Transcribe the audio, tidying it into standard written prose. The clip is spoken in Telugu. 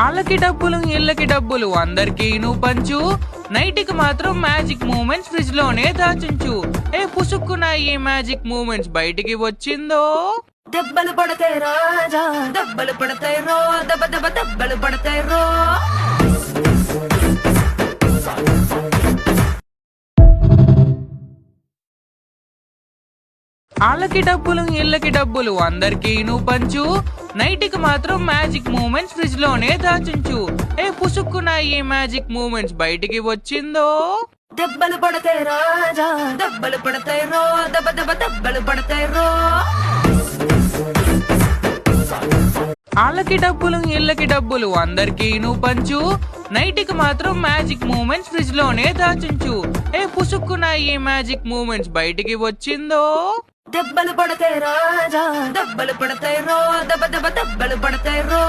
ఆళ్ళకి డబ్బులు ఇళ్ళకి డబ్బులు అందరికీ నువ్వు పంచు, నైట్కి మాత్రం మ్యాజిక్ మూమెంట్స్ ఫ్రిడ్జ్ లోనే దాచుంచు. ఏ పుసుక్కున ఈ మ్యాజిక్ మూమెంట్స్ బయటికి వచ్చిందో దెబ్బలు పడతాయి రాజా, దెబ్బలు పడతాయి రో, దెబ్బ దెబ్బ దెబ్బలు పడతాయి రో. ఆళ్ళకి డబ్బులు ఇళ్ళకి డబ్బులు అందరికీ నువ్వు పంచు, నైట్కి మాత్రం మ్యాజిక్ మూమెంట్స్ ఫ్రిడ్జ్ లోనే దాచుంచు. ఏ పుసుక్కున ఈ మ్యాజిక్ మూమెంట్స్ బయటికి వచ్చిందో దెబ్బలు పడతాయి రాజా, దెబ్బలు పడతాయి రో, దెబ్బ దెబ్బ దెబ్బలు పడతాయి రో. ఆళ్ళకి డబ్బులు ఇళ్ళకి డబ్బులు అందరికీ నువ్వు పంచు, నైట్కి మాత్రం మ్యాజిక్ మూమెంట్స్ ఫ్రిడ్జ్ లోనే దాచుంచు. ఏ పుసుక్కున ఈ మ్యాజిక్ మూమెంట్స్ బయటికి వచ్చిందో దెబ్బలు పడతాయి రాజా, దెబ్బలు పడతాయి రో, దెబ్బ దెబ్బ దెబ్బలు పడతాయి రో.